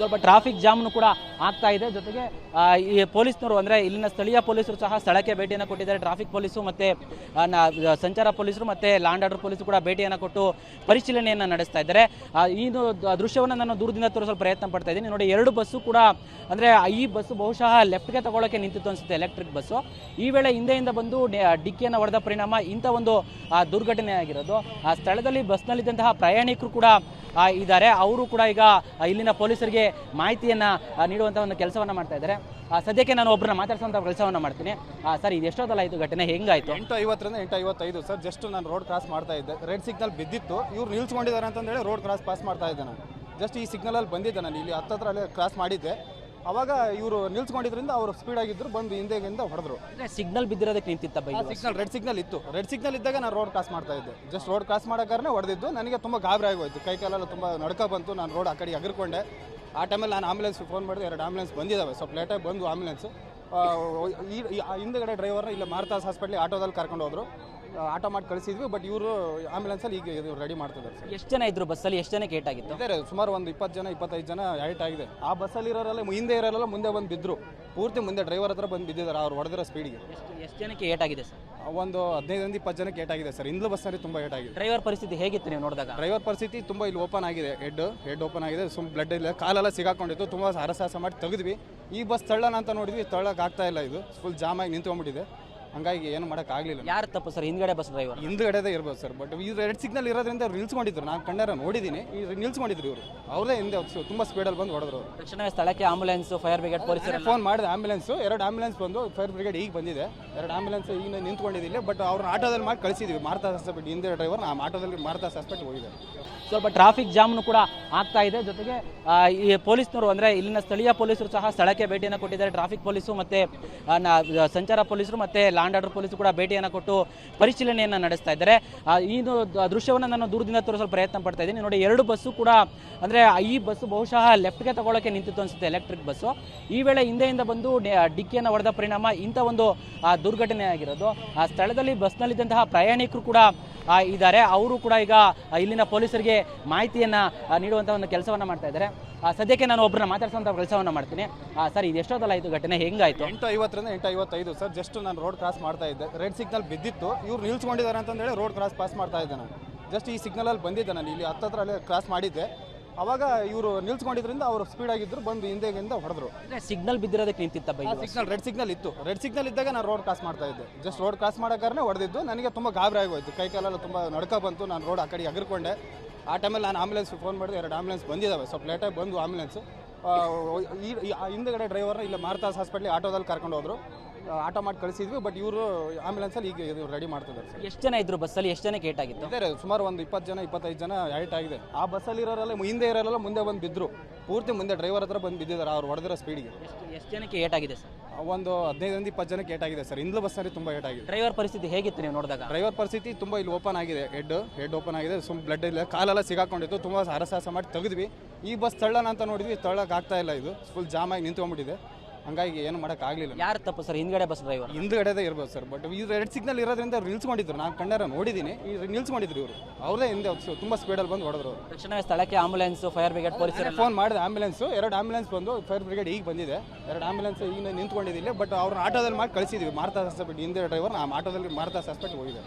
ಸ್ವಲ್ಪ ಟ್ರಾಫಿಕ್ ಜಾಮ್ನು ಕೂಡ ಆಗ್ತಾ ಇದೆ. ಜೊತೆಗೆ ಈ ಪೊಲೀಸ್ನವರು ಅಂದರೆ ಇಲ್ಲಿನ ಸ್ಥಳೀಯ ಪೊಲೀಸರು ಸಹ ಸ್ಥಳಕ್ಕೆ ಭೇಟಿಯನ್ನು ಕೊಟ್ಟಿದ್ದಾರೆ. ಟ್ರಾಫಿಕ್ ಪೊಲೀಸು ಮತ್ತು ಸಂಚಾರ ಪೊಲೀಸರು ಮತ್ತು ಲ್ಯಾಂಡ್ ಆರ್ಡರ್ ಪೊಲೀಸರು ಕೂಡ ಭೇಟಿಯನ್ನು ಕೊಟ್ಟು ಪರಿಶೀಲನೆಯನ್ನು ನಡೆಸ್ತಾ ಇದ್ದಾರೆ. ಈ ದೃಶ್ಯವನ್ನು ನಾನು ದೂರದಿಂದ ತೋರಿಸಲು ಪ್ರಯತ್ನ ಪಡ್ತಾ ಇದ್ದೀನಿ. ನೋಡಿ, ಎರಡು ಬಸ್ಸು ಕೂಡ ಅಂದರೆ ಈ ಬಸ್ಸು ಬಹುಶಃ ಲೆಫ್ಟ್ಗೆ ತಗೊಳ್ಳೋಕ್ಕೆ ನಿಂತಿತ್ತು ಅನಿಸುತ್ತೆ, ಎಲೆಕ್ಟ್ರಿಕ್ ಬಸ್ಸು. ಈ ವೇಳೆ ಹಿಂದೆಯಿಂದ ಬಂದು ಡಿಕ್ಕಿಯನ್ನು ಹೊಡೆದ ಪರಿಣಾಮ ಇಂಥ ಒಂದು ದುರ್ಘಟನೆ ಆಗಿರೋದು. ಆ ಸ್ಥಳದಲ್ಲಿ ಬಸ್ನಲ್ಲಿದ್ದಂತಹ ಪ್ರಯಾಣಿಕರು ಕೂಡ ಇದ್ದಾರೆ. ಅವರು ಕೂಡ ಈಗ ಇಲ್ಲಿನ ಪೊಲೀಸರಿಗೆ ಮಾಹಿತಿಯನ್ನು ನೀಡುವಂಥ ಒಂದು ಕೆಲಸವನ್ನು ಮಾಡ್ತಾ ಇದ್ದಾರೆ. ಸದ್ಯಕ್ಕೆ ನಾನು ಒಬ್ಬರನ್ನ ಮಾತಾಡ್ಸೋಂಥ ಕೆಲಸವನ್ನು ಮಾಡ್ತೀನಿ. ಸರ್, ಇದು ಎಷ್ಟೊತ್ತಲ್ಲ ಇದು ಘಟನೆ ಹೆಂಗಾಯಿತು? 8:50 8:55 ಸರ್. ಜಸ್ಟ್ ನಾನು ರೋಡ್ ಕ್ರಾಸ್ ಮಾಡ್ತಾ ಇದ್ದೆ, ರೆಡ್ ಸಿಗ್ನಲ್ ಬಿದ್ದಿತ್ತು. ಇವ್ರು ನಿಲ್ಸ್ಕೊಂಡಿದ್ದಾರೆ ಅಂತಂದೇಳಿ ರೋಡ್ ಕ್ರಾಸ್ ಪಾಸ್ ಮಾಡ್ತಾ ಇದ್ದೆ. ನಾನು ಜಸ್ಟ್ ಈ ಸಿಗ್ನಲಲ್ಲಿ ಬಂದಿದ್ದೆ, ನಾನು ಇಲ್ಲಿ ಹತ್ತತ್ರ ಅಲ್ಲೇ ಕ್ರಾಸ್ ಮಾಡಿದ್ದೆ. ಅವಾಗ ಇವರು ನಿಲ್ಸ್ಕೊಂಡಿದ್ರಿಂದ ಅವರು ಸ್ಪೀಡ್ ಆಗಿದ್ರು, ಬಂದು ಹಿಂದೆಗಿಂದ ಹೊಡೆದ್ರು. ಸಿಗ್ನಲ್ ಬಿದ್ದಿರೋದಕ್ಕೆ ನಿಂತಿತ್ತ ಬೈಕ್? ಸಿಗ್ನಲ್ ರೆಡ್ ಸಿಗ್ನಲ್ ಇತ್ತು. ರೆಡ್ ಸಿಗ್ನಲ್ ಇದ್ದಾಗ ನಾನು ರೋಡ್ ಕ್ರಾಸ್ ಮಾಡ್ತಾ ಇದ್ದೆ. ಜಸ್ಟ್ ರೋಡ್ ಕ್ರಾಸ್ ಮಾಡೋಕ್ಕಾರನೇ ಹೊಡೆದಿದ್ದು. ನನಗೆ ತುಂಬ ಗಾಬರಿ ಆಗೋಯ್ತು, ಕೈ ಕಾಲೆಲ್ಲ ತುಂಬ ನಡ್ಕ ಬಂತು. ನಾನು ರೋಡ್ ಆ ಕಡೆ ಎಗರ್ಕೊಂಡೆ. ಆ ಟೈಮಲ್ಲಿ ನಾನು ಆಂಬುಲೆನ್ಸ್ ಫೋನ್ ಮಾಡಿದೆ, 2 ಆಂಬುಲೆನ್ಸ್ ಬಂದಿದ್ದಾವೆ. ಸ್ವಲ್ಪ ಲೇಟಾಗಿ ಬಂದು ಆಂಬುಲೆನ್ಸು ಹಿಂದೆಗಡೆ ಡ್ರೈವರ್ನ ಇಲ್ಲ ಮಾರ್ತಾಸ್ ಹಾಸ್ಪಿಟ್ಲಿಗೆ ಆಟೋದಲ್ಲಿ ಕರ್ಕೊಂಡು ಹೋದ್ರು. ಆಟೋ ಮಾಡಿ ಕಳಿಸಿದ್ವಿ. ಬಟ್ ಇವರು ಆಂಬುಲೆನ್ಸಲ್ಲಿ ಈಗ ರೆಡಿ ಮಾಡ್ತಿದ್ದಾರೆ ಸರ್. ಎಷ್ಟು ಜನ ಇದ್ರು ಬಸ್ಸಲ್ಲಿ? ಎಷ್ಟು ಜನಕ್ಕೆ ಏಟ್ ಆಗಿತ್ತು? ಅದೇ ಸುಮಾರು ಒಂದು 20 ಜನ 25 ಜನ ಏಟ್ ಆಗಿದೆ. ಆ ಬಸ್ಸಲ್ಲಿ ಇರೋರೆಲ್ಲ ಹಿಂದೆ ಇರೋರೆಲ್ಲ ಮುಂದೆ ಬಂದು ಬಿದ್ದರು. ಪೂರ್ತಿ ಮುಂದೆ ಡ್ರೈವರ್ ಹತ್ರ ಬಂದು ಬಿದ್ದಿದ್ದಾರೆ ಅವ್ರು ಹೊಡೆದಿರೋ ಸ್ಪೀಡ್ಗೆ. ಎಷ್ಟು ಜನಕ್ಕೆ ಏಟ್ ಆಗಿದೆ ಸರ್? ಒಂದು 15 20 ಜನಕ್ಕೆ ಏಟ್ ಆಗಿದೆ ಸರ್. ಇಂದ್ಲ ಬಸ್ಸಲ್ಲಿ ತುಂಬ ಏಟ್ ಆಗಿದೆ. ಡ್ರೈವರ್ ಪರಿಸ್ಥಿತಿ ಹೇಗಿತ್ತು ನೀವು ನೋಡಿದಾಗ? ಡ್ರೈವರ್ ಪರಿಸ್ಥಿತಿ ತುಂಬ ಇಲ್ಲಿ ಓಪನ್ ಆಗಿದೆ, ಹೆಡ್ ಓಪನ್ ಆಗಿದೆ. ಬ್ಲಡ್ ಇಲ್ಲ, ಕಾಲೆಲ್ಲ ಸಿಗಾಕೊಂಡಿತ್ತು. ತುಂಬ ಹರಸಾಹಸ ಮಾಡಿ ತೆಗೆದ್ವಿ. ಈ ಬಸ್ ತಳ್ಳೋಣ ಅಂತ ನೋಡಿದ್ವಿ, ತಳ್ಳೋಕೆ ಆಗ್ತಾ ಇಲ್ಲ. ಇದು ಫುಲ್ ಜಾಮ್ ಆಗಿ ನಿಂತ್ಕೊಂಡ್ಬಿಟ್ಟಿದೆ. ಹಂಗಾಗಿ ಏನು ಮಾಡೋಕ್ಕಾಗಲಿಲ್ಲ. ಯಾರು ತಪ್ಪು ಸರ್? ಹಿಂದ್ಗಡೆ ಬಸ್ ಡ್ರೈವರ್? ಹಿಂದ್ಗಡೆದೇ ಇರ್ಬೋದು ಸರ್. ಬಟ್ ಈ ರೆಡ್ ಸಿಗ್ನಲ್ ಇರೋದ್ರಿಂದ ಅವ್ರು ನಿಲ್ಸ್ಕೊಂಡಿದ್ರು. ನಾನು ಕಣ್ಣಾರ ನೋಡಿದ್ದೀನಿ, ನಿಲ್ಸ್ಕೊಂಡಿದ್ರು ಇವರು. ಅವ್ರದೇ ಹಿಂದೆ ತುಂಬ ಸ್ಪೀಡಲ್ಲಿ ಬಂದು ಹೊಡೆದ್ರು. ತಕ್ಷಣವೇ ಸ್ಥಳಕ್ಕೆ ಆಂಬುಲೆನ್ಸ್, ಫೈರ್ ಬ್ರಿಗೇಡ್, ಪೊಲೀಸರು ಫೋನ್ ಮಾಡಿದೆ. ಆಂಬುಲೆನ್ಸು 2 ಆಂಬುಲೆನ್ಸ್ ಬಂದು, ಫೈರ್ ಬ್ರಿಗೇಡ್ ಈಗ ಬಂದಿದೆ. 2 ಆಂಬುಲೆನ್ಸ್ ಈಗ ನಿಂತ್ಕೊಂಡಿದ್ದಿಲ್ಲ. ಬಟ್ ಅವ್ರನ್ನ ಆಟೋದಲ್ಲಿ ಮಾಡಿ ಕಳಿಸಿದ್ವಿ ಮಾರ್ತಾಸ್ ಹಾಸ್ಪಿಟಲ್. ಹಿಂದೆ ಡ್ರೈವರ್ ನಮ್ಮ ಆಟೋದಲ್ಲಿ ಮಾರ್ತಾಸ್ ಹಾಸ್ಪಿಟಲ್ ಹೋಗಿದೆ. ಸ್ವಲ್ಪ ಟ್ರಾಫಿಕ್ ಜಾಮ್ನು ಕೂಡ ಆಗ್ತಾ ಇದೆ. ಜೊತೆಗೆ ಈ ಪೊಲೀಸ್ನವರು ಅಂದರೆ ಇಲ್ಲಿನ ಸ್ಥಳೀಯ ಪೊಲೀಸರು ಸಹ ಸ್ಥಳಕ್ಕೆ ಭೇಟಿಯನ್ನು ಕೊಟ್ಟಿದ್ದಾರೆ. ಟ್ರಾಫಿಕ್ ಪೊಲೀಸು ಮತ್ತು ಸಂಚಾರ ಪೊಲೀಸರು ಮತ್ತು ಲ್ಯಾಂಡ್ ಆರ್ಡರ್ ಪೊಲೀಸರು ಕೂಡ ಭೇಟಿಯನ್ನು ಕೊಟ್ಟು ಪರಿಶೀಲನೆಯನ್ನು ನಡೆಸ್ತಾ ಇದ್ದಾರೆ. ಈ ದೃಶ್ಯವನ್ನು ನಾನು ದೂರದಿಂದ ತೋರಿಸಲು ಪ್ರಯತ್ನ ಪಡ್ತಾ ಇದ್ದೀನಿ. ನೋಡಿ, ಎರಡು ಬಸ್ಸು ಕೂಡ ಅಂದರೆ ಈ ಬಸ್ಸು ಬಹುಶಃ ಲೆಫ್ಟ್ಗೆ ತಗೊಳ್ಳೋಕ್ಕೆ ನಿಂತಿತ್ತು ಅನಿಸುತ್ತೆ, ಎಲೆಕ್ಟ್ರಿಕ್ ಬಸ್ಸು. ಈ ವೇಳೆ ಹಿಂದೆಯಿಂದ ಬಂದು ಡಿಕ್ಕಿಯನ್ನು ಹೊಡೆದ ಪರಿಣಾಮ ಇಂಥ ಒಂದು ದುರ್ಘಟನೆ ಆಗಿರೋದು. ಆ ಸ್ಥಳದಲ್ಲಿ ಬಸ್ನಲ್ಲಿದ್ದಂತಹ ಪ್ರಯಾಣಿಕರು ಕೂಡ ಇದ್ದಾರೆ. ಅವರು ಕೂಡ ಈಗ ಇಲ್ಲಿನ ಪೊಲೀಸರಿಗೆ ಮಾಹಿತಿಯನ್ನು ನೀಡುವಂಥ ಒಂದು ಕೆಲಸವನ್ನು ಮಾಡ್ತಾ ಇದ್ದಾರೆ. ಸದ್ಯಕ್ಕೆ ನಾನು ಒಬ್ಬರನ್ನ ಮಾತಾಡ್ಸೋಂಥ ಕೆಲಸವನ್ನು ಮಾಡ್ತೀನಿ. ಸರ್, ಇದು ಎಷ್ಟೊತ್ತಲ್ಲ ಇದು ಘಟನೆ ಹೆಂಗಾಯಿತು? 8:50 8:55 ಸರ್. ಜಸ್ಟ್ ನಾನು ರೋಡ್ ಕ್ರಾಸ್ ಮಾಡ್ತಾ ಇದ್ದೆ, ರೆಡ್ ಸಿಗ್ನಲ್ ಬಿದ್ದಿತ್ತು. ಇವ್ರು ನಿಲ್ಸ್ಕೊಂಡಿದ್ದಾರೆ ಅಂತಂದೇಳಿ ರೋಡ್ ಕ್ರಾಸ್ ಪಾಸ್ ಮಾಡ್ತಾ ಇದ್ದೆ. ನಾನು ಜಸ್ಟ್ ಈ ಸಿಗ್ನಲಲ್ಲಿ ಬಂದಿದ್ದೆ, ನಾನು ಇಲ್ಲಿ ಹತ್ತತ್ರ ಅಲ್ಲೇ ಕ್ರಾಸ್ ಮಾಡಿದ್ದೆ. ಅವಾಗ ಇವರು ನಿಲ್ಸ್ಕೊಂಡಿದ್ರಿಂದ ಅವರು ಸ್ಪೀಡ್ ಆಗಿದ್ರು, ಬಂದು ಹಿಂದೆಗಿಂದ ಹೊಡೆದ್ರು. ಸಿಗ್ನಲ್ ಬಿದ್ದಿರೋದಕ್ಕೆ ನಿಂತಿತ್ತ ಬೈಕ್? ಸಿಗ್ನಲ್ ರೆಡ್ ಸಿಗ್ನಲ್ ಇತ್ತು. ರೆಡ್ ಸಿಗ್ನಲ್ ಇದ್ದಾಗ ನಾನು ರೋಡ್ ಕ್ರಾಸ್ ಮಾಡ್ತಾ ಇದ್ದೆ. ಜಸ್ಟ್ ರೋಡ್ ಕ್ರಾಸ್ ಮಾಡೋಕ್ಕಾರನೇ ಹೊಡೆದಿದ್ದು. ನನಗೆ ತುಂಬ ಗಾಬರಿ ಆಗೋಯ್ತು, ಕೈ ಕಾಲೆಲ್ಲ ತುಂಬ ನಡ್ಕ ಬಂತು. ನಾನು ರೋಡ್ ಆ ಕಡೆ ಎಗರ್ಕೊಂಡೆ. ಆ ಟೈಮಲ್ಲಿ ನಾನು ಆಂಬುಲೆನ್ಸ್ ಫೋನ್ ಮಾಡಿದೆ, 2 ಆಂಬುಲೆನ್ಸ್ ಬಂದಿದ್ದಾವೆ. ಸ್ವಲ್ಪ ಲೇಟಾಗಿ ಬಂದು ಆಂಬುಲೆನ್ಸು ಹಿಂದೆಗಡೆ ಡ್ರೈವರ್ನ ಇಲ್ಲ ಮಾರ್ತಾಸ್ ಹಾಸ್ಪಿಟ್ಲಿಗೆ ಆಟೋದಲ್ಲಿ ಕರ್ಕೊಂಡು ಹೋದ್ರು. ಆಟೋ ಮಾಡಿ ಕಳಿಸಿದ್ವಿ. ಬಟ್ ಇವರು ಆಂಬುಲೆನ್ಸಲ್ಲಿ ಈಗ ರೆಡಿ ಮಾಡ್ತಿದ್ದಾರೆ ಸರ್. ಎಷ್ಟು ಜನ ಇದ್ರು ಬಸ್ಸಲ್ಲಿ? ಎಷ್ಟು ಜನಕ್ಕೆ ಏಟ್ ಆಗಿತ್ತು? ಅದೇ ಸುಮಾರು ಒಂದು 20 ಜನ 25 ಜನ ಏಟ್ ಆಗಿದೆ. ಆ ಬಸ್ಸಲ್ಲಿ ಇರೋರೆಲ್ಲ ಹಿಂದೆ ಇರೋರೆಲ್ಲ ಮುಂದೆ ಬಂದು ಬಿದ್ದರು. ಪೂರ್ತಿ ಮುಂದೆ ಡ್ರೈವರ್ ಹತ್ರ ಬಂದು ಬಿದ್ದಿದ್ದಾರೆ ಅವ್ರು ಹೊಡೆದಿರೋ ಸ್ಪೀಡ್ಗೆ. ಎಷ್ಟು ಜನಕ್ಕೆ ಏಟ್ ಆಗಿದೆ ಸರ್? ಒಂದು 15 20 ಜನಕ್ಕೆ ಏಟ್ ಆಗಿದೆ ಸರ್. ಇಂದ್ಲ ಬಸ್ಸಲ್ಲಿ ತುಂಬ ಏಟ್ ಆಗಿದೆ. ಡ್ರೈವರ್ ಪರಿಸ್ಥಿತಿ ಹೇಗಿತ್ತು ನೀವು ನೋಡಿದಾಗ? ಡ್ರೈವರ್ ಪರಿಸ್ಥಿತಿ ತುಂಬ ಇಲ್ಲಿ ಓಪನ್ ಆಗಿದೆ, ಹೆಡ್ ಓಪನ್ ಆಗಿದೆ. ಬ್ಲಡ್ ಇಲ್ಲ, ಕಾಲೆಲ್ಲ ಸಿಗಾಕೊಂಡಿತ್ತು. ತುಂಬ ಹರಸಾಹಸ ಮಾಡಿ ತೆಗೆದ್ವಿ. ಈ ಬಸ್ ತಳ್ಳೋಣ ಅಂತ ನೋಡಿದ್ವಿ, ತಳ್ಳೋಕೆ ಆಗ್ತಾ ಇಲ್ಲ. ಇದು ಫುಲ್ ಜಾಮ್ ಆಗಿ ನಿಂತ್ಕೊಂಡ್ಬಿಟ್ಟಿದೆ. ಹಂಗಾಗಿ ಏನು ಮಾಡೋಕ್ಕಾಗಲಿಲ್ಲ. ಯಾರು ತಪ್ಪು ಸರ್? ಹಿಂದ್ಗಡೆ ಬಸ್ ಡ್ರೈವರ್? ಹಿಂದ್ಗಡೆದೇ ಇರ್ಬೋದು ಸರ್. ಬಟ್ ಈ ರೆಡ್ ಸಿಗ್ನಲ್ ಇರೋದ್ರಿಂದ ಅವ್ರು ನಿಲ್ಸ್ಕೊಂಡಿದ್ರು. ನಾನು ಕಣ್ಣಾರ ನೋಡಿದ್ದೀನಿ, ನಿಲ್ಸ್ಕೊಂಡಿದ್ರು ಇವರು. ಅವ್ರದೇ ಹಿಂದೆ ತುಂಬ ಸ್ಪೀಡಲ್ಲಿ ಬಂದು ಹೊಡೆದ್ರು. ತಕ್ಷಣವೇ ಸ್ಥಳಕ್ಕೆ ಆಂಬುಲೆನ್ಸ್, ಫೈರ್ ಬ್ರಿಗೇಡ್, ಪೊಲೀಸರು ಫೋನ್ ಮಾಡಿದೆ. ಆಂಬುಲೆನ್ಸು 2 ಆಂಬುಲೆನ್ಸ್ ಬಂದು, ಫೈರ್ ಬ್ರಿಗೇಡ್ ಈಗ ಬಂದಿದೆ. 2 ಆಂಬುಲೆನ್ಸ್ ಈಗ ನಿಂತ್ಕೊಂಡಿದ್ದಿಲ್ಲ. ಬಟ್ ಅವ್ರನ್ನ ಆಟೋದಲ್ಲಿ ಮಾಡಿ ಕಳಿಸಿದ್ವಿ ಮಾರ್ತಾಸ್ ಹಾಸ್ಪಿಟಲ್. ಹಿಂದೆ ಡ್ರೈವರ್ ನಮ್ಮ ಆಟೋದಲ್ಲಿ ಮಾರ್ತಾಸ್ ಹಾಸ್ಪಿಟಲ್ ಹೋಗಿದೆ.